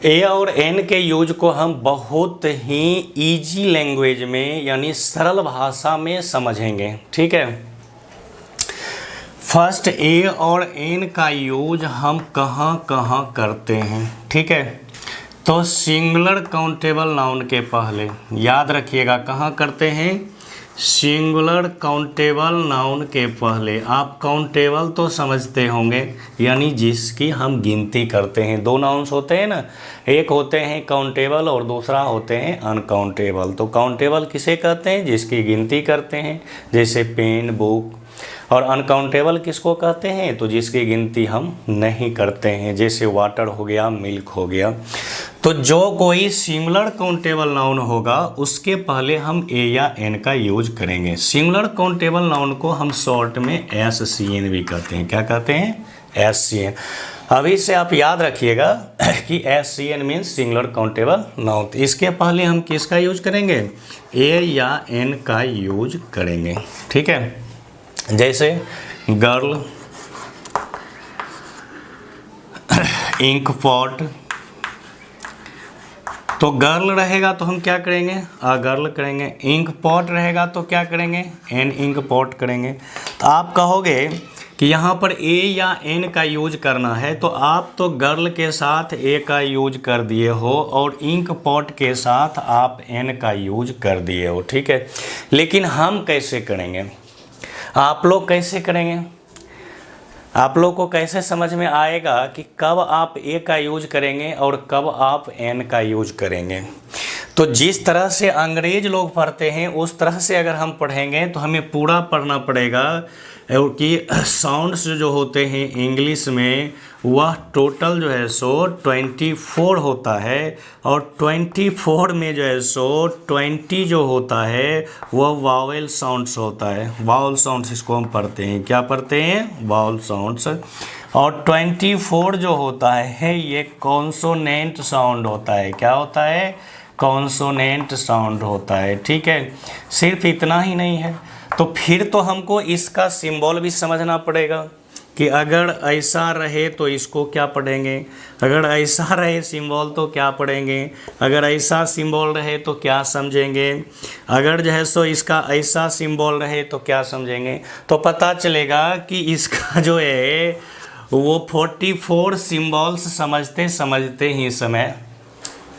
ए और एन के यूज को हम बहुत ही इजी लैंग्वेज में यानी सरल भाषा में समझेंगे। ठीक है, फर्स्ट ए और एन का यूज हम कहाँ कहाँ करते हैं। ठीक है, तो सिंगुलर काउंटेबल नाउन के पहले याद रखिएगा कहाँ करते हैं, सिंगुलर काउंटेबल नाउन के पहले। आप काउंटेबल तो समझते होंगे, यानी जिसकी हम गिनती करते हैं। दो नाउन्स होते हैं ना, एक होते हैं काउंटेबल और दूसरा होते हैं अनकाउंटेबल। तो काउंटेबल किसे कहते हैं, जिसकी गिनती करते हैं, जैसे पेन, बुक। और अनकाउंटेबल किसको कहते हैं, तो जिसकी गिनती हम नहीं करते हैं, जैसे वाटर हो गया, मिल्क हो गया। तो जो कोई सिंगुलर काउंटेबल नाउन होगा उसके पहले हम ए या एन का यूज करेंगे। सिंगुलर काउंटेबल नाउन को हम शॉर्ट में SCN भी कहते हैं। क्या कहते हैं, SCN। अभी से आप याद रखिएगा कि SCN means singular countable noun. इसके पहले हम किसका यूज करेंगे, ए या एन का यूज करेंगे। ठीक है, जैसे गर्ल, इंक पॉट। तो गर्ल रहेगा तो हम क्या करेंगे, अ गर्ल करेंगे। इंक पॉट रहेगा तो क्या करेंगे, एन इंक पॉट करेंगे। तो आप कहोगे कि यहाँ पर ए या एन का यूज करना है, तो आप तो गर्ल के साथ ए का यूज कर दिए हो और इंक पॉट के साथ आप एन का यूज कर दिए हो। ठीक है, लेकिन हम कैसे करेंगे, आप लोग कैसे करेंगे, आप लोग को कैसे समझ में आएगा कि कब आप ए का यूज करेंगे और कब आप एन का यूज करेंगे। तो जिस तरह से अंग्रेज लोग पढ़ते हैं उस तरह से अगर हम पढ़ेंगे तो हमें पूरा पढ़ना पड़ेगा, क्योंकि साउंड्स जो होते हैं इंग्लिश में वह टोटल जो है सो 24 होता है, और 24 में जो है सो 20 जो होता है वह वावेल साउंड्स होता है। वावल साउंड्स इसको हम पढ़ते हैं, क्या पढ़ते हैं, वावल साउंड्स। और 24 जो होता है ये कॉन्सोनेंट साउंड होता है। क्या होता है, कॉन्सोनेंट साउंड होता है। ठीक है, सिर्फ इतना ही नहीं है, तो फिर तो हमको इसका सिंबल भी समझना पड़ेगा कि अगर ऐसा रहे तो इसको क्या पढ़ेंगे, अगर ऐसा रहे सिंबल तो क्या पढ़ेंगे, अगर ऐसा सिंबल रहे तो क्या समझेंगे, अगर जो है सो इसका ऐसा सिंबल रहे तो क्या समझेंगे। तो पता चलेगा कि इसका जो है वो 44 सिंबल्स समझते समझते ही समय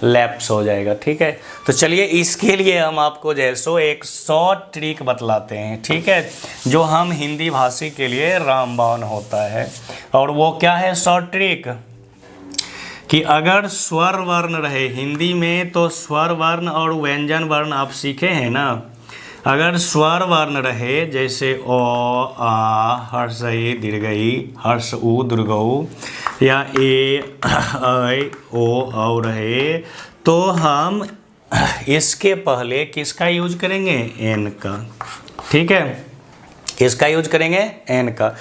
लैप्स हो जाएगा। ठीक है, तो चलिए इसके लिए हम आपको जैसो एक शॉर्ट ट्रिक बतलाते हैं। ठीक है, जो हम हिंदी भाषी के लिए रामबाण होता है। और वो क्या है शॉर्ट ट्रिक, कि अगर स्वर वर्ण रहे हिंदी में, तो स्वर वर्ण और व्यंजन वर्ण आप सीखे हैं ना। अगर स्वर वर्ण रहे जैसे ओ, आ, हर्ष ई दीर्घई, हर्ष उ दीर्घऊ, या ए ऐ ओ औ रहे, तो हम इसके पहले किसका यूज करेंगे, एन का। ठीक है, किसका यूज करेंगे, एन का।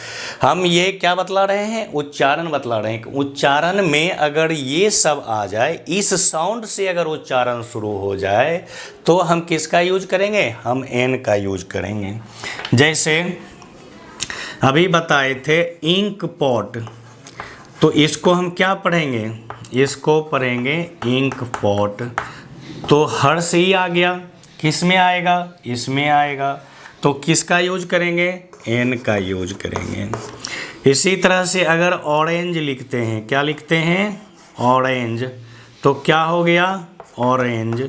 हम ये क्या बतला रहे हैं, उच्चारण बतला रहे हैं। उच्चारण में अगर ये सब आ जाए, इस साउंड से अगर उच्चारण शुरू हो जाए, तो हम किसका यूज करेंगे, हम एन का यूज करेंगे। जैसे अभी बताए थे इंक पॉट, तो इसको हम क्या पढ़ेंगे, इसको पढ़ेंगे इंक पॉट। तो हर्ष ही आ गया, किस में आएगा, इसमें आएगा, तो किसका यूज करेंगे, एन का यूज करेंगे। इसी तरह से अगर ऑरेंज लिखते हैं, क्या लिखते हैं, ऑरेंज, तो क्या हो गया, ऑरेंज।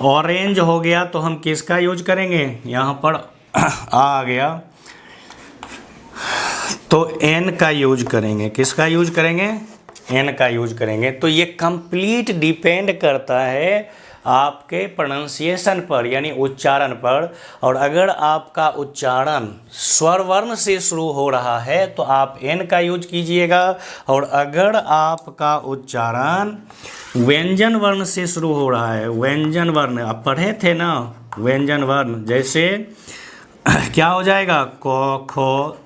ऑरेंज हो गया तो हम किसका यूज करेंगे, यहाँ पर आ गया तो एन का यूज करेंगे। किसका यूज करेंगे, एन का यूज करेंगे। तो ये कंप्लीट डिपेंड करता है आपके प्रोनाउंसिएशन पर, यानी उच्चारण पर। और अगर आपका उच्चारण स्वर वर्ण से शुरू हो रहा है तो आप एन का यूज कीजिएगा, और अगर आपका उच्चारण व्यंजन वर्ण से शुरू हो रहा है, व्यंजन वर्ण आप पढ़े थे ना, व्यंजन वर्ण, जैसे क्या हो जाएगा, क ख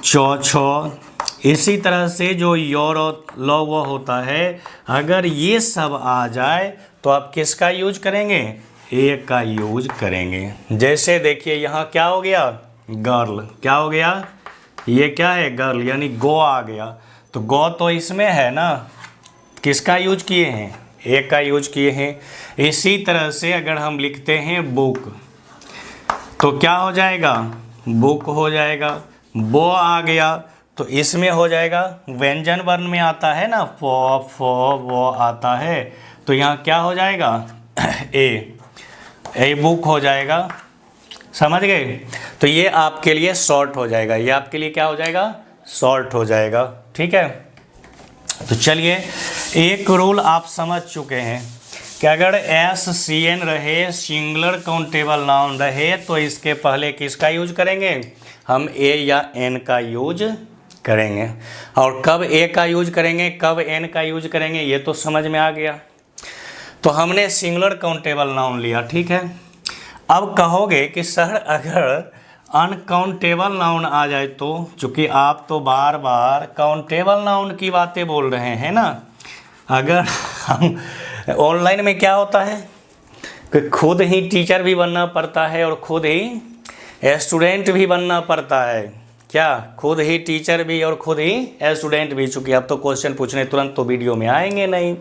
चौ छो, इसी तरह से जो योर ल वो होता है, अगर ये सब आ जाए तो आप किसका यूज करेंगे, ए का यूज करेंगे। जैसे देखिए यहाँ क्या हो गया, गर्ल, क्या हो गया, ये क्या है, गर्ल, यानी गो आ गया। तो गो तो इसमें है ना, किसका यूज किए हैं, ए का यूज किए हैं। इसी तरह से अगर हम लिखते हैं बुक तो क्या हो जाएगा, बुक हो जाएगा। बो आ गया तो इसमें हो जाएगा, व्यंजन वर्ण में आता है ना, फो फो वो आता है, तो यहाँ क्या हो जाएगा ए बुक हो जाएगा। समझ गए। तो ये आपके लिए शॉर्ट हो जाएगा, ये आपके लिए क्या हो जाएगा, शॉर्ट हो जाएगा। ठीक है। तो चलिए एक रूल आप समझ चुके हैं कि अगर एस सी एन रहे, सिंगुलर काउंटेबल नाउन रहे, तो इसके पहले किसका यूज करेंगे, हम ए या एन का यूज करेंगे। और कब ए का यूज करेंगे, कब एन का यूज करेंगे, ये तो समझ में आ गया। तो हमने सिंगुलर काउंटेबल नाउन लिया। ठीक है। अब कहोगे कि सर अगर अनकाउंटेबल नाउन आ जाए तो, चूँकि आप तो बार बार काउंटेबल नाउन की बातें बोल रहे हैं ना। अगर हम ऑनलाइन में क्या होता है कि खुद ही टीचर भी बनना पड़ता है और खुद ही स्टूडेंट भी बनना पड़ता है। क्या, खुद ही टीचर भी और खुद ही स्टूडेंट भी, चूँकि अब तो क्वेश्चन पूछने तुरंत तो वीडियो में आएंगे नहीं।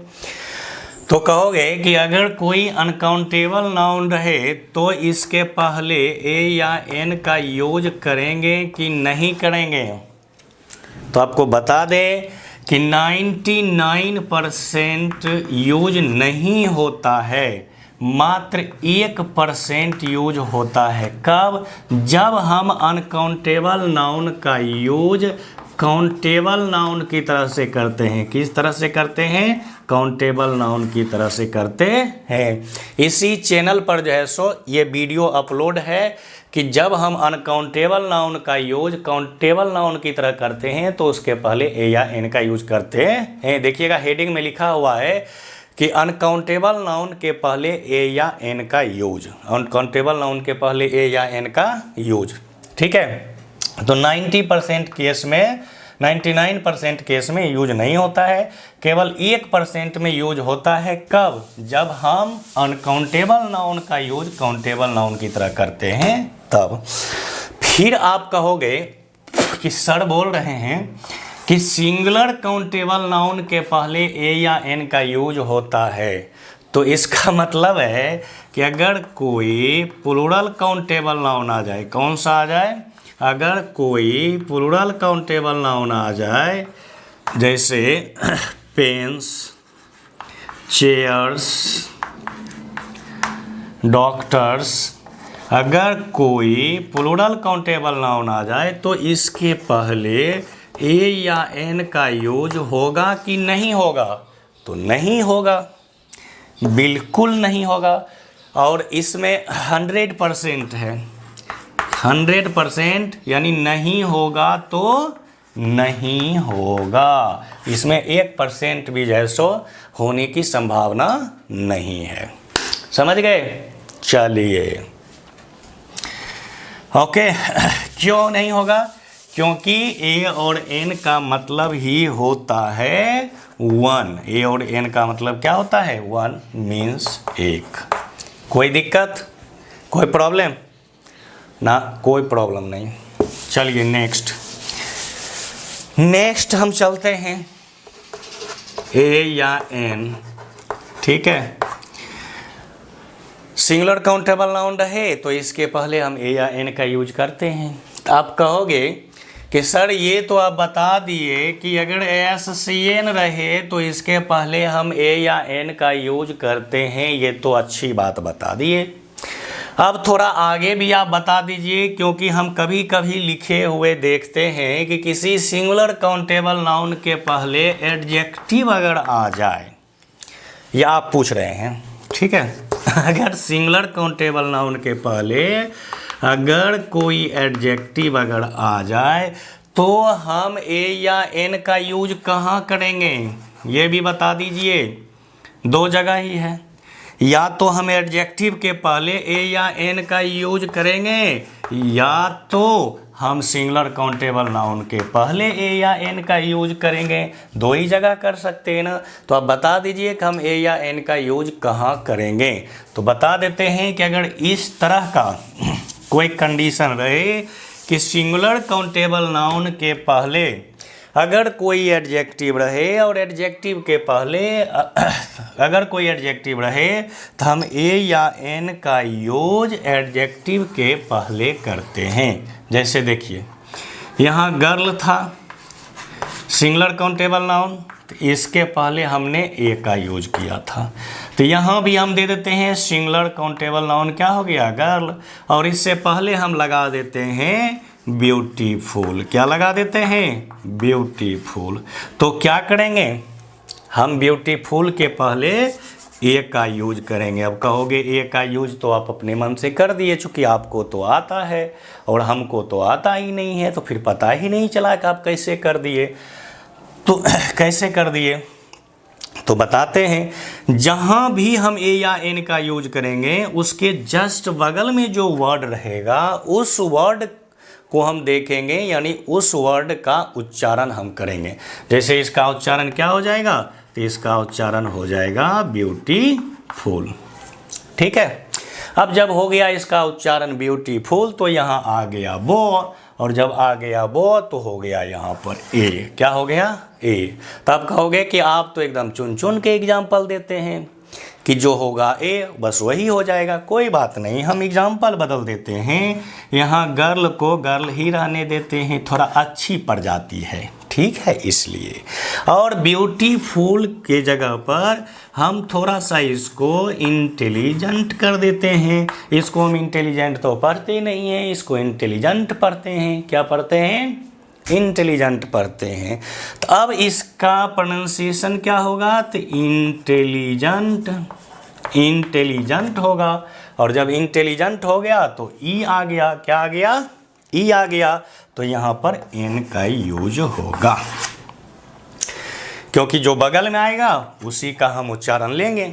तो कहोगे कि अगर कोई अनकाउंटेबल नाउन रहे तो इसके पहले ए या एन का यूज करेंगे कि नहीं करेंगे। तो आपको बता दें कि 99% यूज नहीं होता है, मात्र 1% यूज होता है। कब, जब हम अनकाउंटेबल नाउन का यूज काउंटेबल नाउन की तरह से करते हैं। किस तरह से करते हैं, काउंटेबल नाउन की तरह से करते हैं। इसी चैनल पर जो है सो ये वीडियो अपलोड है कि जब हम अनकाउंटेबल नाउन का यूज काउंटेबल नाउन की तरह करते हैं तो उसके पहले ए या एन का यूज करते हैं। देखिएगा हेडिंग में लिखा हुआ है कि अनकाउंटेबल नाउन के पहले ए या एन का यूज, अनकाउंटेबल नाउन के पहले ए या एन का यूज। ठीक है। तो 90% केस में, 99% केस में यूज नहीं होता है, केवल 1% में यूज होता है। कब, जब हम अनकाउंटेबल नाउन का यूज काउंटेबल नाउन की तरह करते हैं तब। फिर आप कहोगे कि सर बोल रहे हैं कि सिंगुलर काउंटेबल नाउन के पहले ए या एन का यूज होता है, तो इसका मतलब है कि अगर कोई प्लूरल काउंटेबल नाउन आ जाए, कौन सा आ जाए, अगर कोई प्लूरल काउंटेबल नाउन आ जाए, जैसे पेन्स, चेयर्स, डॉक्टर्स, अगर कोई प्लूरल काउंटेबल नाउन आ जाए तो इसके पहले ए या एन का यूज होगा कि नहीं होगा, तो नहीं होगा, बिल्कुल नहीं होगा। और इसमें 100% है, 100%, यानी नहीं होगा तो नहीं होगा। इसमें 1% भी जैसो होने की संभावना नहीं है। समझ गए। चलिए ओके। क्यों नहीं होगा, क्योंकि ए और एन का मतलब ही होता है 1। ए और एन का मतलब क्या होता है, 1 मीन्स 1। कोई दिक्कत, कोई प्रॉब्लम ना, कोई प्रॉब्लम नहीं। चलिए नेक्स्ट हम चलते हैं ए या एन। ठीक है। सिंगुलर काउंटेबल नाउन रहे तो इसके पहले हम ए या एन का यूज करते हैं। तो आप कहोगे कि सर ये तो आप बता दिए कि अगर एस सी एन रहे तो इसके पहले हम ए या एन का यूज करते हैं, ये तो अच्छी बात बता दिए। अब थोड़ा आगे भी आप बता दीजिए, क्योंकि हम कभी कभी लिखे हुए देखते हैं कि किसी सिंगुलर काउंटेबल नाउन के पहले एडजेक्टिव अगर आ जाए, या आप पूछ रहे हैं, ठीक है, अगर सिंगुलर काउंटेबल नाउन के पहले अगर कोई एडजेक्टिव अगर आ जाए तो हम ए या एन का यूज कहाँ करेंगे, ये भी बता दीजिए। 2 जगह ही है, या तो हम एडजेक्टिव के पहले ए या एन का यूज करेंगे, या तो हम सिंगुलर काउंटेबल नाउन के पहले ए या एन का यूज करेंगे। 2 ही जगह कर सकते हैं ना। तो आप बता दीजिए कि हम ए या एन का यूज कहाँ करेंगे। तो बता देते हैं कि अगर इस तरह का कोई कंडीशन रहे कि सिंगुलर काउंटेबल नाउन के पहले अगर कोई एडजेक्टिव रहे और एडजेक्टिव के पहले अगर कोई एडजेक्टिव रहे तो हम ए या एन का यूज एडजेक्टिव के पहले करते हैं। जैसे देखिए यहाँ गर्ल था, सिंगुलर काउंटेबल नाउन, तो इसके पहले हमने ए का यूज किया था। तो यहाँ भी हम दे देते हैं सिंगुलर काउंटेबल नाउन क्या हो गया, गर्ल, और इससे पहले हम लगा देते हैं ब्यूटीफुल। क्या लगा देते हैं, ब्यूटीफुल। तो क्या करेंगे हम, ब्यूटीफुल के पहले ए का यूज करेंगे। अब कहोगे ए का यूज तो आप अपने मन से कर दिए, चूँकि आपको तो आता है और हमको तो आता ही नहीं है, तो फिर पता ही नहीं चला कि आप कैसे कर दिए। तो कैसे कर दिए तो बताते हैं। जहाँ भी हम ए या एन का यूज करेंगे उसके जस्ट बगल में जो वर्ड रहेगा उस वर्ड को हम देखेंगे, यानी उस वर्ड का उच्चारण हम करेंगे। जैसे इसका उच्चारण क्या हो जाएगा, तो इसका उच्चारण हो जाएगा ब्यूटीफुल। ठीक है। अब जब हो गया इसका उच्चारण ब्यूटीफुल तो यहाँ आ गया वो, और जब आ गया वो तो हो गया यहाँ पर ए। क्या हो गया, ए। तब कहोगे कि आप तो एकदम चुन चुन के एग्जाम्पल देते हैं कि जो होगा ए बस वही हो जाएगा। कोई बात नहीं, हम एग्जाम्पल बदल देते हैं। यहाँ गर्ल को गर्ल ही रहने देते हैं, थोड़ा अच्छी पड़ जाती है, ठीक है, इसलिए। और ब्यूटीफुल के जगह पर हम थोड़ा सा इसको इंटेलिजेंट कर देते हैं। इसको हम इंटेलिजेंट तो पढ़ते नहीं हैं, इसको इंटेलिजेंट पढ़ते हैं। क्या पढ़ते हैं, इंटेलिजेंट पढ़ते हैं। तो अब इसका प्रोनाउंसिएशन क्या होगा, तो इंटेलिजेंट, इंटेलिजेंट होगा। और जब इंटेलिजेंट हो गया तो ई आ गया। क्या आ गया, ई आ गया। तो यहाँ पर एन का यूज होगा, क्योंकि जो बगल में आएगा उसी का हम उच्चारण लेंगे।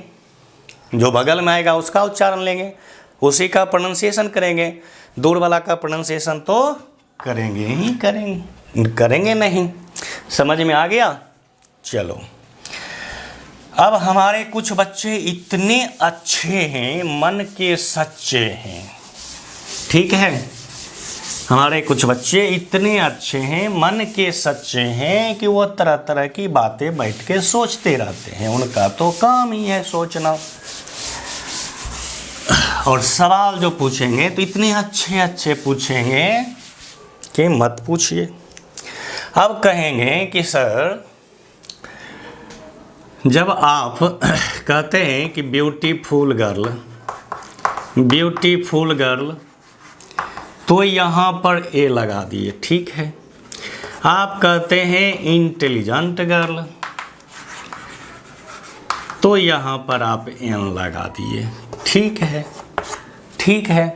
जो बगल में आएगा उसका उच्चारण लेंगे, उसी का प्रोनाउंसिएशन करेंगे। दूर वाला का प्रोनाउंसिएशन तो करेंगे ही करेंगे नहीं। समझ में आ गया। चलो, अब हमारे कुछ बच्चे इतने अच्छे हैं, मन के सच्चे हैं, ठीक है। हमारे कुछ बच्चे इतने अच्छे हैं, मन के सच्चे हैं कि वो तरह तरह की बातें बैठ के सोचते रहते हैं। उनका तो काम ही है सोचना। और सवाल जो पूछेंगे तो इतने अच्छे अच्छे पूछेंगे कि मत पूछिए। अब कहेंगे कि सर, जब आप कहते हैं कि ब्यूटीफुल गर्ल, ब्यूटीफुल गर्ल, तो यहाँ पर ए लगा दिए, ठीक है। आप कहते हैं इंटेलिजेंट गर्ल, तो यहाँ पर आप एन लगा दिए, ठीक है, ठीक है।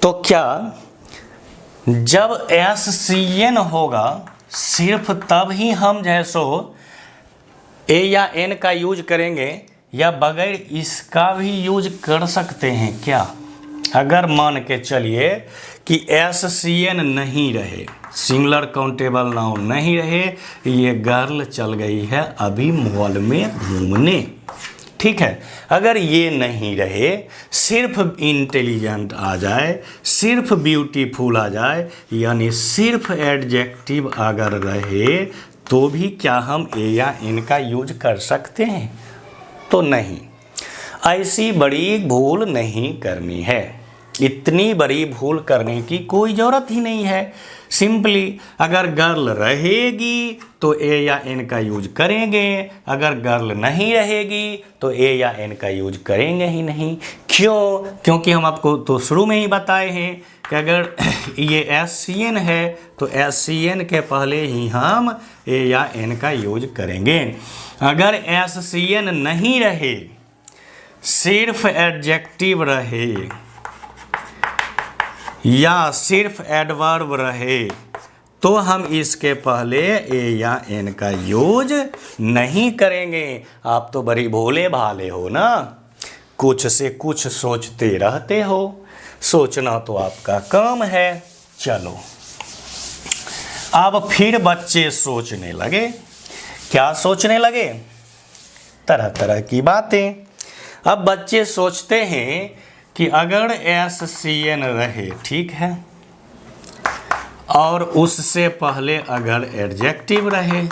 तो क्या जब एस सी एन होगा सिर्फ तब ही हम जैसो ए या एन का यूज करेंगे, या बगैर इसका भी यूज कर सकते हैं क्या? अगर मान के चलिए कि एस सी एन नहीं रहे, सिंगुलर काउंटेबल नाउन नहीं रहे, ये गर्ल चल गई है अभी मॉल में घूमने, ठीक है। अगर ये नहीं रहे, सिर्फ इंटेलिजेंट आ जाए, सिर्फ ब्यूटीफुल आ जाए, यानी सिर्फ एडजेक्टिव अगर रहे, तो भी क्या हम ए या एन का यूज कर सकते हैं? तो नहीं। ऐसी बड़ी भूल नहीं करनी है। इतनी बड़ी भूल करने की कोई ज़रूरत ही नहीं है। सिंपली अगर गर्ल रहेगी तो ए या एन का यूज करेंगे, अगर गर्ल नहीं रहेगी तो ए या एन का यूज करेंगे ही नहीं। क्यों? क्योंकि हम आपको तो शुरू में ही बताए हैं कि अगर ये एस सी एन है तो एस सी एन के पहले ही हम ए या एन का यूज करेंगे। अगर एस सी एन नहीं रहे, सिर्फ एडजेक्टिव रहे या सिर्फ एडवर्ब रहे, तो हम इसके पहले ए या एन का यूज नहीं करेंगे। आप तो बड़ी भोले भाले हो ना, कुछ से कुछ सोचते रहते हो। सोचना तो आपका काम है। चलो, अब फिर बच्चे सोचने लगे। क्या सोचने लगे? तरह तरह की बातें। अब बच्चे सोचते हैं कि अगर एस सी एन रहे, ठीक है, और उससे पहले अगर एडजेक्टिव रहे।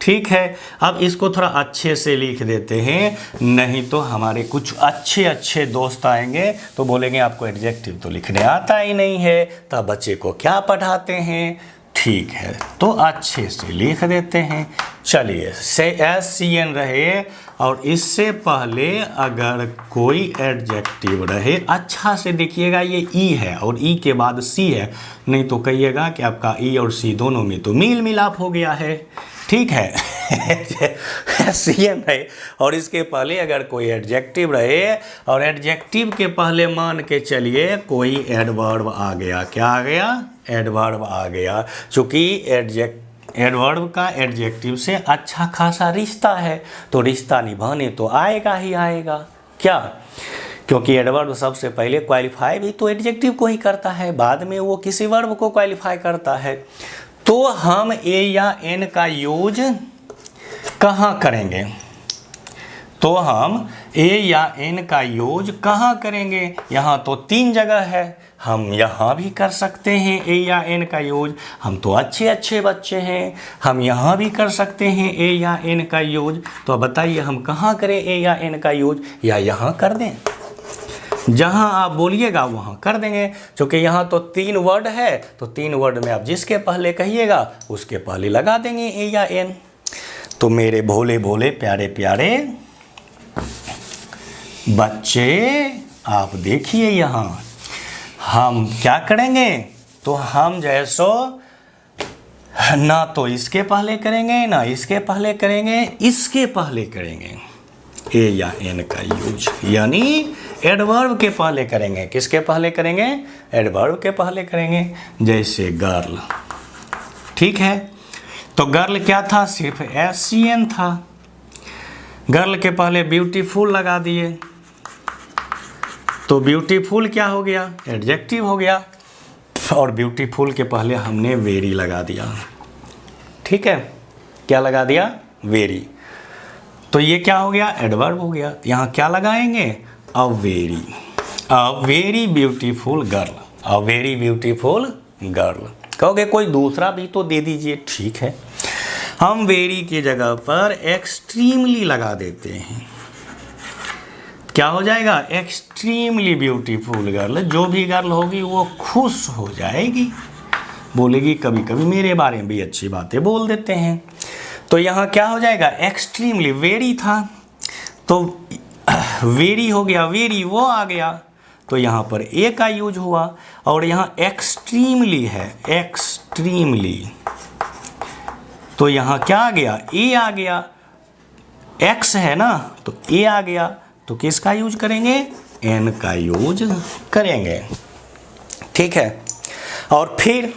ठीक है, अब इसको थोड़ा अच्छे से लिख देते हैं, नहीं तो हमारे कुछ अच्छे अच्छे दोस्त आएंगे तो बोलेंगे आपको एडजेक्टिव तो लिखने आता ही नहीं है, तब बच्चे को क्या पढ़ाते हैं। ठीक है, तो अच्छे से लिख देते हैं। चलिए, से SCN रहे और इससे पहले अगर कोई एडजेक्टिव रहे, अच्छा से देखिएगा, ये ई है और ई के बाद सी है, नहीं तो कहिएगा कि आपका ई और सी दोनों में तो मेल मिलाप हो गया है। ठीक है SCN रहे और इसके पहले अगर कोई एडजेक्टिव रहे और एडजेक्टिव के पहले मान के चलिए कोई एडवर्ब आ गया। क्या आ गया? एडवर्ब आ गया। चूँकि एडवर्ब का एडजेक्टिव से अच्छा खासा रिश्ता है, तो रिश्ता निभाने तो आएगा ही आएगा। क्या? क्योंकि एडवर्ब सबसे पहले क्वालिफाई भी तो एडजेक्टिव को ही करता है, बाद में वो किसी वर्ब को क्वालिफाई करता है। तो हम ए या एन का यूज कहाँ करेंगे? तो हम ए या एन का यूज कहाँ करेंगे? यहाँ तो 3 जगह है, हम यहाँ भी कर सकते हैं ए या एन का यूज। हम तो अच्छे अच्छे बच्चे हैं, हम यहाँ भी कर सकते हैं ए या एन का यूज। तो बताइए हम कहाँ करें ए या एन का यूज, या यहाँ कर दें? जहाँ आप बोलिएगा वहाँ कर देंगे, क्योंकि यहाँ तो 3 वर्ड है, तो 3 वर्ड में आप जिसके पहले कहिएगा उसके पहले लगा देंगे ए या एन। तो मेरे भोले भोले प्यारे प्यारे बच्चे, आप देखिए यहाँ हम क्या करेंगे। तो हम जैसो ना तो इसके पहले करेंगे ना इसके पहले करेंगे, इसके पहले करेंगे ए या एन का यूज, यानी एडवर्ब के पहले करेंगे। किसके पहले करेंगे? एडवर्ब के पहले करेंगे। जैसे गर्ल, ठीक है, तो गर्ल क्या था? सिर्फ SCN था। गर्ल के पहले ब्यूटीफुल लगा दिए, तो ब्यूटीफुल क्या हो गया? एडजेक्टिव हो गया। और ब्यूटीफुल के पहले हमने वेरी लगा दिया। ठीक है, क्या लगा दिया? वेरी। तो ये क्या हो गया? एडवर्ब हो गया। यहाँ क्या लगाएंगे? A very beautiful girl, a very beautiful girl. कहोगे कोई दूसरा भी तो दे दीजिए। ठीक है, हम वेरी की जगह पर एक्सट्रीमली लगा देते हैं। क्या हो जाएगा? Extremely beautiful girl. जो भी गर्ल होगी वो खुश हो जाएगी, बोलेगी कभी कभी मेरे बारे में भी अच्छी बातें बोल देते हैं। तो यहाँ क्या हो जाएगा? एक्सट्रीमली। वेरी था तो वेरी हो गया, वेरी वो आ गया, तो यहाँ पर ए का यूज हुआ। और यहाँ एक्सट्रीमली है, एक्सट्रीमली, तो यहाँ क्या आ गया? ए आ गया। एक्स है ना, तो ए आ गया, तो किसका यूज करेंगे? एन का यूज करेंगे। ठीक है, और फिर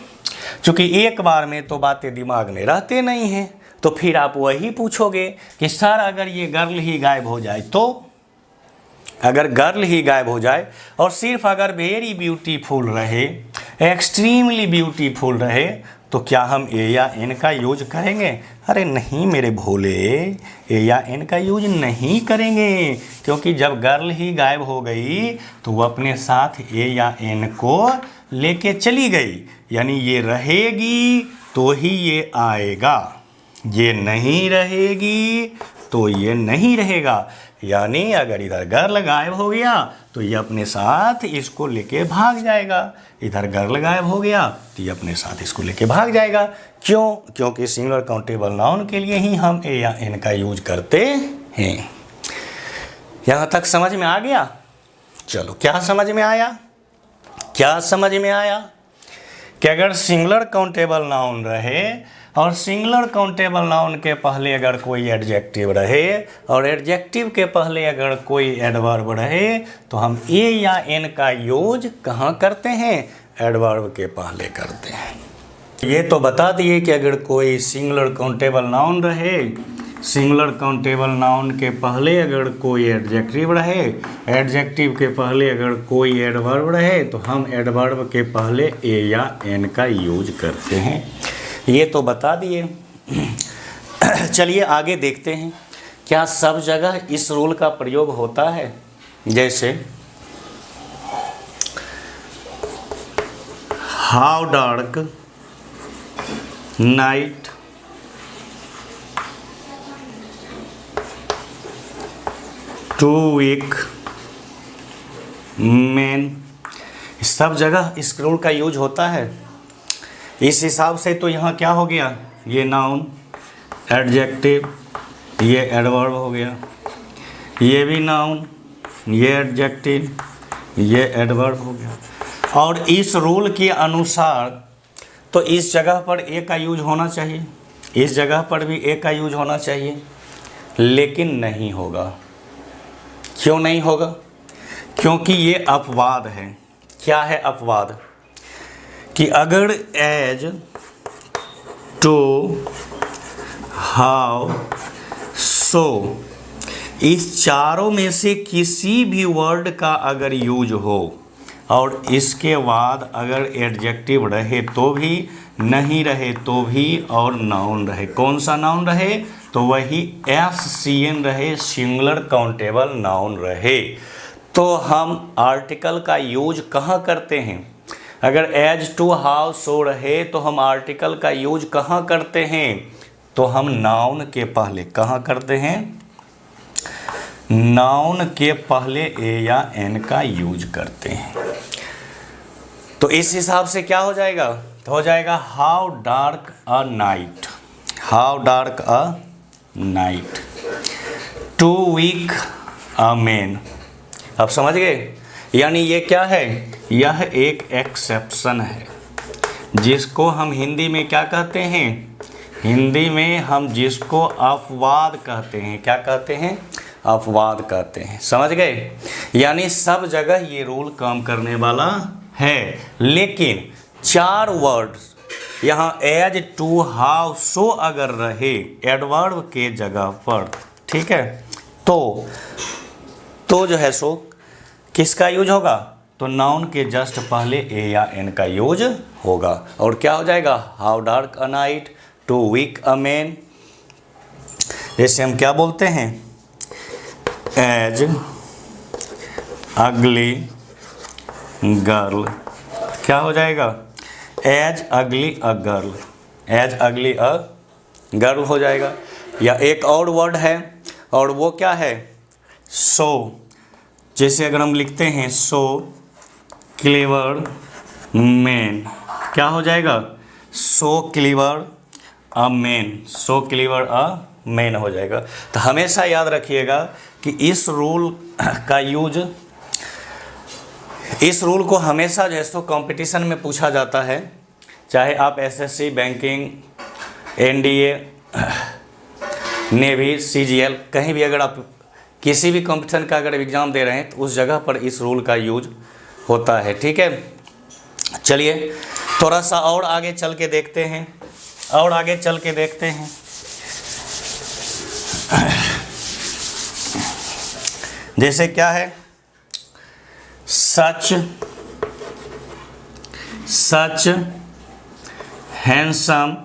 चूंकि एक बार में तो बातें दिमाग में रहते नहीं हैं, तो फिर आप वही पूछोगे कि सर अगर ये गर्ल ही गायब हो जाए तो? अगर गर्ल ही गायब हो जाए और सिर्फ अगर वेरी ब्यूटीफुल रहे, एक्सट्रीमली ब्यूटीफुल रहे, तो क्या हम ए या एन का यूज करेंगे? अरे नहीं मेरे भोले, ए या एन का यूज नहीं करेंगे, क्योंकि जब गर्ल ही गायब हो गई तो वो अपने साथ ए या एन को लेके चली गई, यानी ये रहेगी तो ही ये आएगा, ये नहीं रहेगी तो ये नहीं रहेगा। यानी अगर इधर गर्ल गायब हो गया तो ये अपने साथ इसको लेके भाग जाएगा, इधर गर्ल गायब हो गया तो ये अपने साथ इसको लेके भाग जाएगा। क्यों? क्योंकि सिंगुलर काउंटेबल नाउन के लिए ही हम ए या एन का यूज करते हैं। यहाँ तक समझ में आ गया? चलो, क्या समझ में आया? क्या समझ में आया कि अगर सिंगुलर काउंटेबल नाउन रहे और सिंगुलर काउंटेबल नाउन के पहले अगर कोई एडजेक्टिव रहे और एडजेक्टिव के पहले अगर कोई एडवर्ब रहे, तो हम ए या एन का यूज कहाँ करते हैं? एडवर्ब के पहले करते हैं। ये तो बता दिए कि अगर कोई सिंगुलर काउंटेबल नाउन रहे, सिंगुलर काउंटेबल नाउन के पहले अगर कोई एडजेक्टिव रहे, एडजेक्टिव के पहले अगर कोई एडवर्ब रहे, तो हम एडवर्ब के पहले ए या एन का यूज करते हैं। ये तो बता दिए। चलिए आगे देखते हैं, क्या सब जगह इस रूल का प्रयोग होता है? जैसे how dark night, too weak, man, सब जगह इस रूल का यूज होता है। इस हिसाब से तो यहाँ क्या हो गया, ये नाउन, एडजेक्टिव, ये एडवर्ब हो गया, ये भी नाउन, ये एडजेक्टिव, ये एडवर्ब हो गया। और इस रूल के अनुसार तो इस जगह पर ए का यूज होना चाहिए, इस जगह पर भी ए का यूज होना चाहिए, लेकिन नहीं होगा। क्यों नहीं होगा? क्योंकि ये अपवाद है। क्या है अपवाद? कि अगर एज, टू, हाउ, सो, इस चारों में से किसी भी वर्ड का अगर यूज हो और इसके बाद अगर एडजेक्टिव रहे तो भी, नहीं रहे तो भी, और नाउन रहे, कौन सा नाउन रहे? तो वही SCN रहे, सिंगुलर काउंटेबल नाउन रहे, तो हम आर्टिकल का यूज कहाँ करते हैं? अगर एज, टू, हाउ, सो रहे तो हम आर्टिकल का यूज कहाँ करते हैं? तो हम नाउन के पहले कहाँ करते हैं? नाउन के पहले ए या एन का यूज करते हैं। तो इस हिसाब से क्या हो जाएगा? तो हो जाएगा how dark a night, how dark a night, too weak a man. अब समझ गए? यानी ये क्या है? यह एक एक्सेप्शन है जिसको हम हिंदी में क्या कहते हैं? हिंदी में हम जिसको अपवाद कहते हैं, क्या कहते हैं? अपवाद कहते हैं। समझ गए? यानी सब जगह ये रूल काम करने वाला है, लेकिन 4 वर्ड्स यहाँ एज, टू, हाउ, सो अगर रहे एडवर्ब के जगह पर, ठीक है, तो जो है सो किसका यूज होगा? तो नाउन के जस्ट पहले ए या एन का यूज होगा। और क्या हो जाएगा? How dark a night, too weak a man. जैसे हम क्या बोलते हैं? एज अगली गर्ल, क्या हो जाएगा? एज अगली अ गर्ल, एज अगली अ गर्ल हो जाएगा। या एक और वर्ड है, और वो क्या है? सो। जैसे अगर हम लिखते हैं सो क्लेवर मैन, क्या हो जाएगा? सो clever a man, so clever a man हो जाएगा। तो हमेशा याद रखिएगा कि इस रूल का यूज, इस रूल को हमेशा जो है सो कंपटीशन में पूछा जाता है, चाहे आप SSC, banking, NDA, navy, CGL, कहीं भी अगर आप किसी भी कंपटीशन का अगर एग्ज़ाम दे रहे हैं तो उस जगह पर इस रूल का यूज होता है। ठीक है, चलिए थोड़ा सा और आगे चल के देखते हैं, और आगे चल के देखते हैं। जैसे क्या है? सच हैंडसम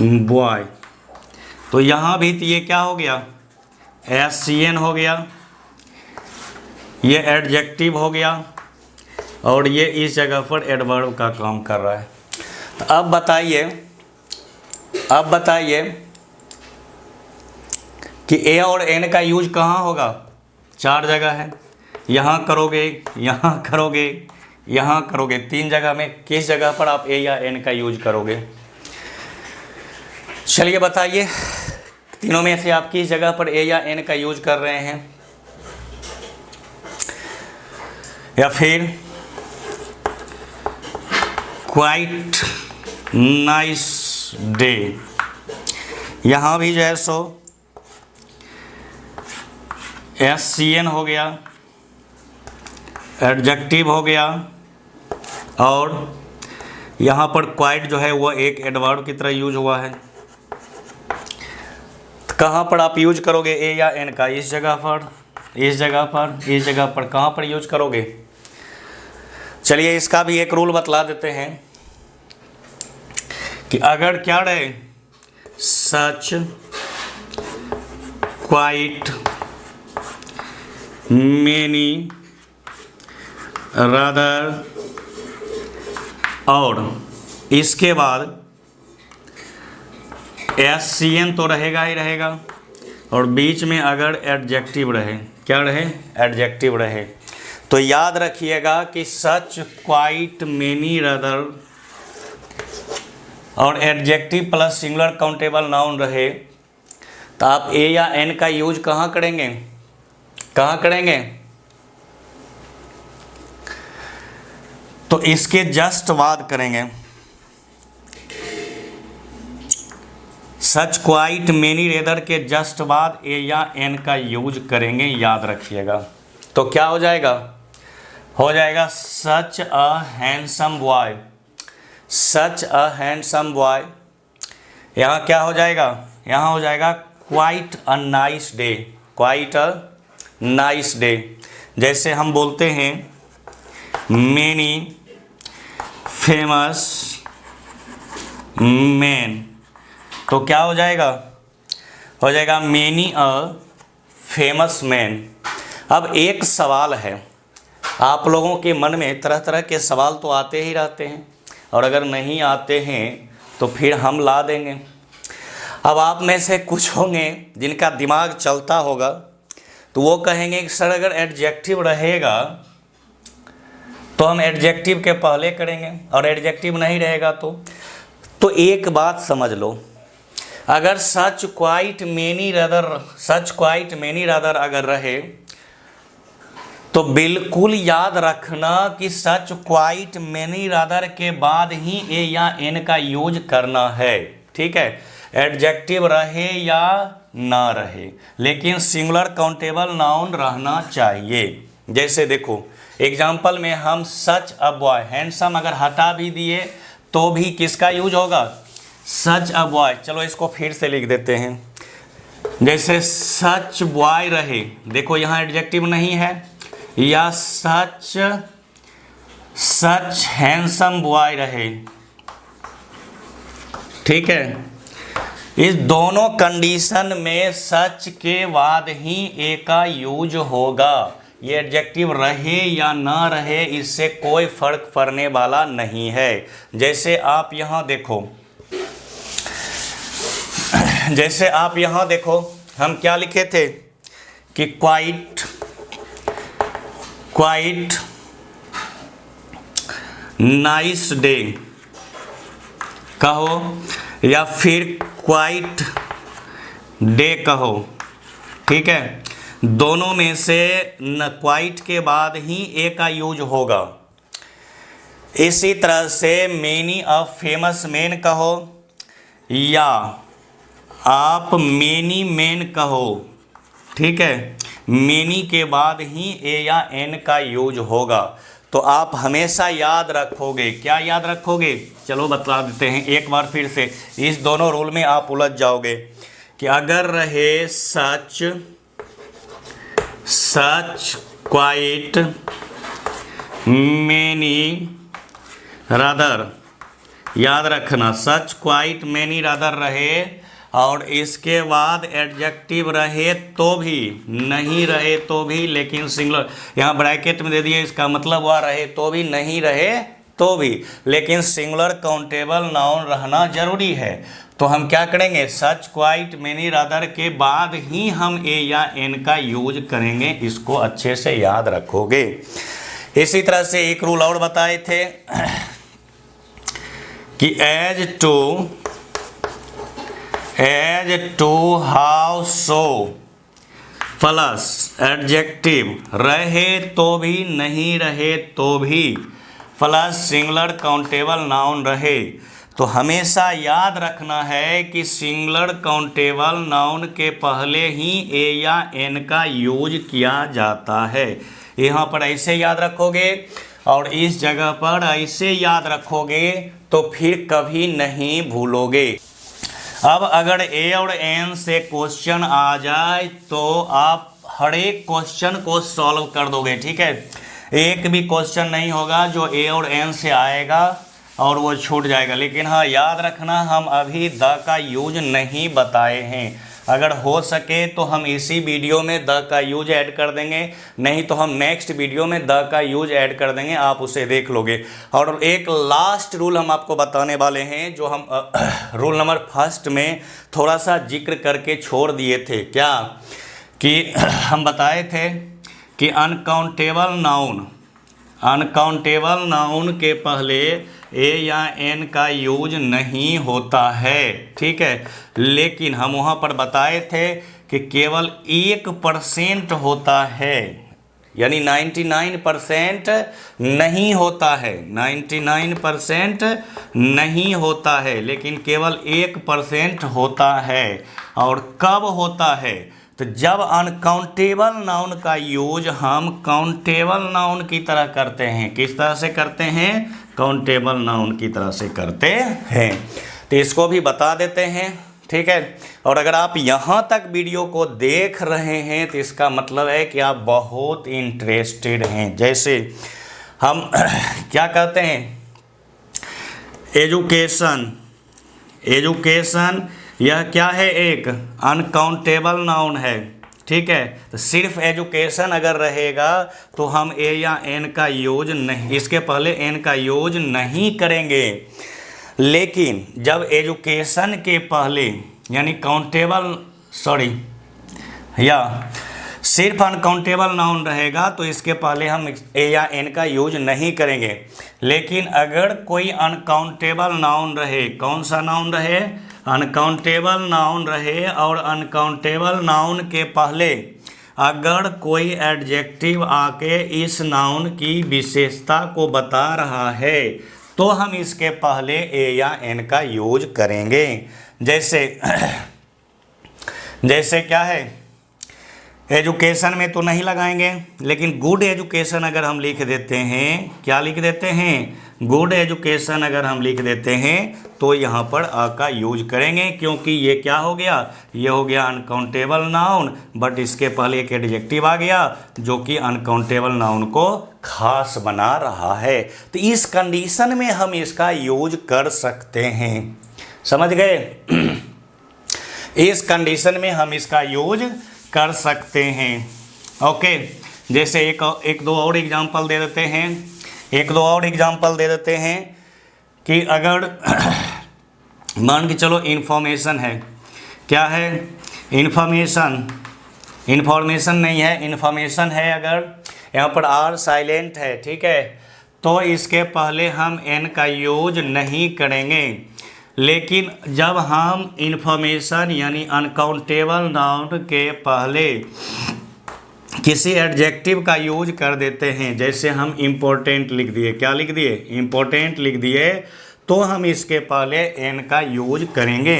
बॉय। तो यहाँ भी तो ये क्या हो गया? SCN हो गया, ये एडजेक्टिव हो गया, और ये इस जगह पर एडवर्ब का काम कर रहा है। तो अब बताइए कि ए और एन का यूज कहाँ होगा? 4 जगह है, यहाँ करोगे, यहाँ करोगे, यहाँ करोगे, 3 जगह में किस जगह पर आप ए या एन का यूज करोगे? चलिए बताइए, तीनों में से आप किस जगह पर ए या एन का यूज कर रहे हैं? या फिर क्वाइट नाइस डे, यहाँ भी जो है सो SCN हो गया, एडजेक्टिव हो गया, और यहाँ पर क्वाइट जो है वो एक एडवर्ब की तरह यूज हुआ है। तो कहाँ पर आप यूज करोगे ए या एन का? इस जगह पर, इस जगह पर, इस जगह पर, कहाँ पर यूज करोगे? चलिए इसका भी एक रूल बतला देते हैं कि अगर क्या रहे? सच, क्वाइट, मेनी, रादर, और इसके बाद SCN तो रहेगा ही रहेगा, और बीच में अगर एडजेक्टिव रहे, क्या रहे, एडजेक्टिव रहे, तो याद रखिएगा कि सच, क्वाइट, मेनी, रदर और adjective plus singular countable noun रहे तो आप ए या एन का यूज कहाँ करेंगे, कहाँ करेंगे, तो इसके जस्ट बाद करेंगे। सच, क्वाइट, मेनी, रेदर के जस्ट बाद ए या एन का यूज करेंगे, याद रखिएगा। तो क्या हो जाएगा, हो जाएगा such a handsome boy, such a handsome boy. यहाँ क्या हो जाएगा, यहाँ हो जाएगा quite a nice day, quite a nice day. जैसे हम बोलते हैं मेनी फेमस मैन, तो क्या हो जाएगा मेनी अ फेमस मैन। अब एक सवाल है, आप लोगों के मन में तरह तरह के सवाल तो आते ही रहते हैं, और अगर नहीं आते हैं तो फिर हम ला देंगे। अब आप में से कुछ होंगे जिनका दिमाग चलता होगा, तो वो कहेंगे कि सर अगर एडजेक्टिव रहेगा तो हम एडजेक्टिव के पहले करेंगे, और एडजेक्टिव नहीं रहेगा तो एक बात समझ लो, अगर सच, क्वाइट, मेनी, रदर, सच, क्वाइट, मेनी, रदर अगर रहे तो बिल्कुल याद रखना कि सच, क्वाइट, मेनी, रदर के बाद ही ए या एन का यूज करना है, ठीक है। एडजेक्टिव रहे या ना रहे, लेकिन सिंगुलर काउंटेबल नाउन रहना चाहिए। जैसे देखो एग्जाम्पल में हम सच अ बॉय, हैंडसम अगर हटा भी दिए तो भी किसका यूज होगा, सच अ बॉय। चलो इसको फिर से लिख देते हैं। जैसे सच बॉय रहे, देखो यहाँ एडजेक्टिव नहीं है, या सच हैंडसम बॉय रहे, ठीक है। इस दोनों कंडीशन में सच के बाद ही ए का यूज होगा। ये एडजेक्टिव रहे या ना रहे इससे कोई फर्क पड़ने वाला नहीं है। जैसे आप यहाँ देखो, जैसे आप यहाँ देखो हम क्या लिखे थे कि क्वाइट नाइस डे कहो, या फिर क्वाइट डे कहो, ठीक है। दोनों में से क्वाइट के बाद ही ए का यूज होगा। इसी तरह से मेनी अ फेमस मैन कहो, या आप मेनी मैन कहो, ठीक है। मेनी के बाद ही ए या एन का यूज होगा। तो आप हमेशा याद रखोगे, क्या याद रखोगे, चलो बता देते हैं एक बार फिर से। इस दोनों रूल में आप उलझ जाओगे कि अगर रहे सच, क्वाइट, मेनी, रादर, याद रखना सच, क्वाइट, मेनी, रादर रहे और इसके बाद एडजेक्टिव रहे तो भी, नहीं रहे तो भी, लेकिन सिंगुलर यहाँ ब्रैकेट में दे दिए, इसका मतलब हुआ रहे तो भी, नहीं रहे तो भी, लेकिन सिंगुलर काउंटेबल नाउन रहना जरूरी है। तो हम क्या करेंगे, सच, क्वाइट, मेनी, रादर के बाद ही हम ए या एन का यूज करेंगे। इसको अच्छे से याद रखोगे। इसी तरह से एक रूल और बताए थे कि as too, how, so plus adjective रहे तो भी, नहीं रहे तो भी, प्लस सिंगुलर काउंटेबल नाउन रहे। तो हमेशा याद रखना है कि सिंगुलर काउंटेबल नाउन के पहले ही ए या एन का यूज किया जाता है। यहाँ पर ऐसे याद रखोगे और इस जगह पर ऐसे याद रखोगे तो फिर कभी नहीं भूलोगे। अब अगर ए और एन से क्वेश्चन आ जाए तो आप हर एक क्वेश्चन को सॉल्व कर दोगे, ठीक है। एक भी क्वेश्चन नहीं होगा जो ए और एन से आएगा और वो छूट जाएगा। लेकिन हाँ याद रखना, हम अभी द का यूज नहीं बताए हैं। अगर हो सके तो हम इसी वीडियो में द का यूज ऐड कर देंगे, नहीं तो हम नेक्स्ट वीडियो में द का यूज ऐड कर देंगे, आप उसे देख लोगे। और एक लास्ट रूल हम आपको बताने वाले हैं, जो हम रूल नंबर फर्स्ट में थोड़ा सा जिक्र करके छोड़ दिए थे। क्या कि हम बताए थे कि अनकाउंटेबल नाउन के पहले ए या एन का यूज नहीं होता है, ठीक है। लेकिन हम वहाँ पर बताए थे कि केवल 1% होता है, यानी 99% नहीं होता है, 99% नहीं होता है, लेकिन केवल 1% होता है। और कब होता है? तो जब अनकाउंटेबल नाउन का यूज हम काउंटेबल नाउन की तरह करते हैं। किस तरह से करते हैं? काउंटेबल नाउन की तरह से करते हैं। तो इसको भी बता देते हैं, ठीक है। और अगर आप यहाँ तक वीडियो को देख रहे हैं तो इसका मतलब है कि आप बहुत इंटरेस्टेड हैं। जैसे हम क्या कहते हैं, एजुकेशन यह क्या है? एक अनकाउंटेबल नाउन है, ठीक है। तो सिर्फ एजुकेशन अगर रहेगा तो हम ए या एन का यूज नहीं, इसके पहले एन का यूज नहीं करेंगे। लेकिन जब एजुकेशन के पहले यानी सिर्फ अनकाउंटेबल नाउन रहेगा तो इसके पहले हम ए या एन का यूज नहीं करेंगे। लेकिन अगर कोई अनकाउंटेबल नाउन रहे, कौन सा नाउन रहे? अनकाउंटेबल नाउन रहे, और अनकाउंटेबल नाउन के पहले अगर कोई एडजेक्टिव आके इस नाउन की विशेषता को बता रहा है तो हम इसके पहले ए या एन का यूज करेंगे। जैसे क्या है, एजुकेशन में तो नहीं लगाएंगे, लेकिन गुड एजुकेशन अगर हम लिख देते हैं, क्या लिख देते हैं? गुड एजुकेशन अगर हम लिख देते हैं तो यहाँ पर अ का यूज करेंगे, क्योंकि ये क्या हो गया? ये हो गया अनकाउंटेबल नाउन, बट इसके पहले एक एडजेक्टिव आ गया जो कि अनकाउंटेबल नाउन को खास बना रहा है। तो इस कंडीशन में हम इसका यूज कर सकते हैं, समझ गए? इस कंडीशन में हम इसका यूज कर सकते हैं, ओके। जैसे एक दो और एग्जांपल दे देते हैं, कि अगर मान के चलो इन्फॉर्मेशन है, क्या है? इन्फॉर्मेशन नहीं है, इन्फॉर्मेशन है। अगर यहाँ पर आर साइलेंट है, ठीक है, तो इसके पहले हम एन का यूज नहीं करेंगे। लेकिन जब हम इन्फॉर्मेशन यानी अनकाउंटेबल नाउन के पहले किसी एडजेक्टिव का यूज कर देते हैं, जैसे हम इम्पोर्टेंट लिख दिए, क्या लिख दिए? इम्पोर्टेंट लिख दिए, तो हम इसके पहले एन का यूज करेंगे,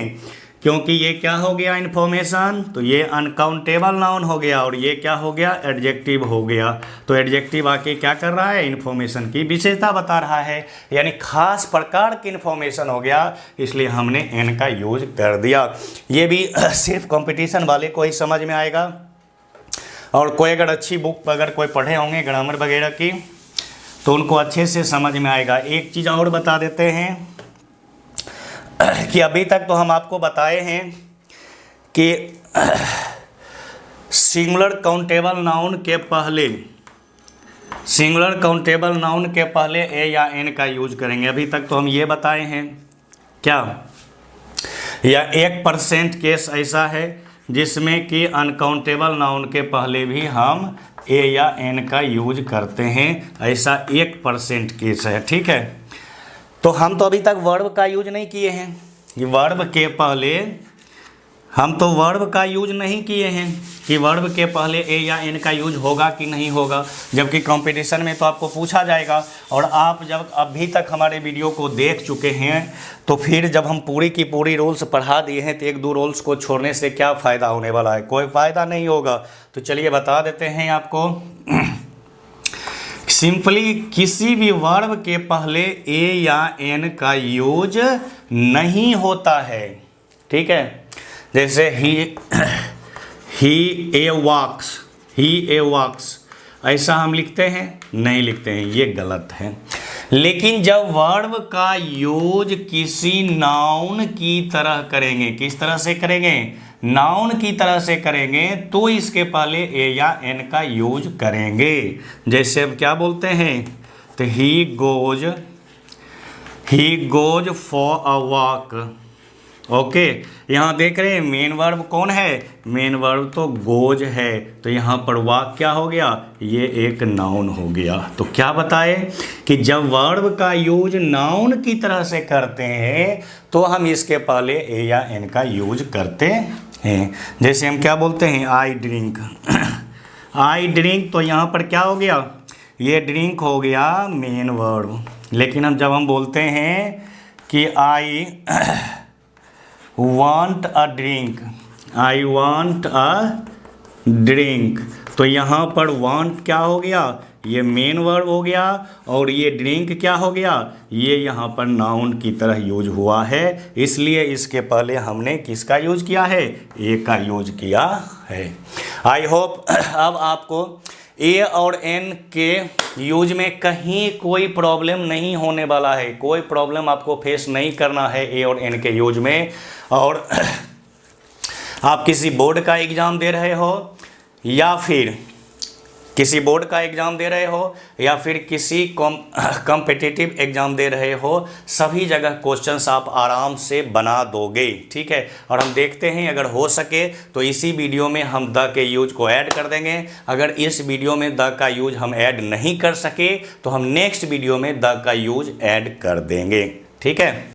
क्योंकि ये क्या हो गया? इन्फॉर्मेशन। तो ये अनकाउंटेबल नाउन हो गया, और ये क्या हो गया? एडजेक्टिव हो गया। तो एडजेक्टिव आके क्या कर रहा है? इन्फॉर्मेशन की विशेषता बता रहा है, यानी खास प्रकार की इन्फॉर्मेशन हो गया, इसलिए हमने एन का यूज कर दिया। ये भी सिर्फ कंपटीशन वाले को ही समझ में आएगा, और कोई अगर अच्छी बुक अगर कोई पढ़े होंगे ग्रामर वगैरह की तो उनको अच्छे से समझ में आएगा। एक चीज़ और बता देते हैं कि अभी तक तो हम आपको बताए हैं कि सिंगुलर काउंटेबल नाउन के पहले ए या एन का यूज करेंगे। अभी तक तो हम ये बताए हैं, क्या? या 1% केस ऐसा है जिसमें कि अनकाउंटेबल नाउन के पहले भी हम ए या एन का यूज करते हैं, ऐसा 1% केस है, ठीक है। तो हम तो अभी तक वर्ब का यूज नहीं किए हैं, ये वर्ब के पहले हम तो वर्ब का यूज नहीं किए हैं कि वर्ब के पहले ए या एन का यूज होगा कि नहीं होगा, जबकि कंपटीशन में तो आपको पूछा जाएगा। और आप जब अभी तक हमारे वीडियो को देख चुके हैं तो फिर जब हम पूरी की पूरी रूल्स पढ़ा दिए हैं तो एक दो रूल्स को छोड़ने से क्या फ़ायदा होने वाला है? कोई फ़ायदा नहीं होगा। तो चलिए बता देते हैं आपको। सिंपली किसी भी वर्ब के पहले ए या एन का यूज नहीं होता है, ठीक है। जैसे ही ए वॉक्स ऐसा हम लिखते हैं? नहीं लिखते हैं, ये गलत है। लेकिन जब वर्ब का यूज किसी नाउन की तरह करेंगे, किस तरह से करेंगे, नाउन की तरह से करेंगे, तो इसके पहले ए या एन का यूज करेंगे। जैसे अब क्या बोलते हैं, तो he goes for a walk. Okay, यहाँ देख रहे हैं मेन वर्ब कौन है, मेन वर्ब तो गोज है, तो यहाँ पर वॉक क्या हो गया, ये एक नाउन हो गया। तो क्या बताए कि जब वर्ब का यूज नाउन की तरह से करते हैं तो हम इसके पहले ए या एन का यूज करते हैं। जैसे हम क्या बोलते हैं, आई ड्रिंक आई ड्रिंक, तो यहाँ पर क्या हो गया, ये ड्रिंक हो गया मेन वर्ब। लेकिन जब हम बोलते हैं कि I want a drink, I want a drink, तो यहाँ पर वांट क्या हो गया, ये मेन वर्ब हो गया, और ये ड्रिंक क्या हो गया, ये यहाँ पर नाउन की तरह यूज हुआ है। इसलिए इसके पहले हमने किसका यूज किया है, ए का यूज किया है। आई होप अब आपको ए और एन के यूज में कहीं कोई प्रॉब्लम नहीं होने वाला है, कोई प्रॉब्लम आपको फेस नहीं करना है ए और एन के यूज में। और आप किसी बोर्ड का एग्ज़ाम दे रहे हो, या फिर किसी बोर्ड का एग्ज़ाम दे रहे हो, या फिर किसी कॉम्पिटिटिव एग्ज़ाम दे रहे हो, सभी जगह क्वेश्चंस आप आराम से बना दोगे, ठीक है। और हम देखते हैं अगर हो सके तो इसी वीडियो में हम द के यूज को ऐड कर देंगे। अगर इस वीडियो में द का यूज हम ऐड नहीं कर सके तो हम नेक्स्ट वीडियो में द का यूज ऐड कर देंगे, ठीक है।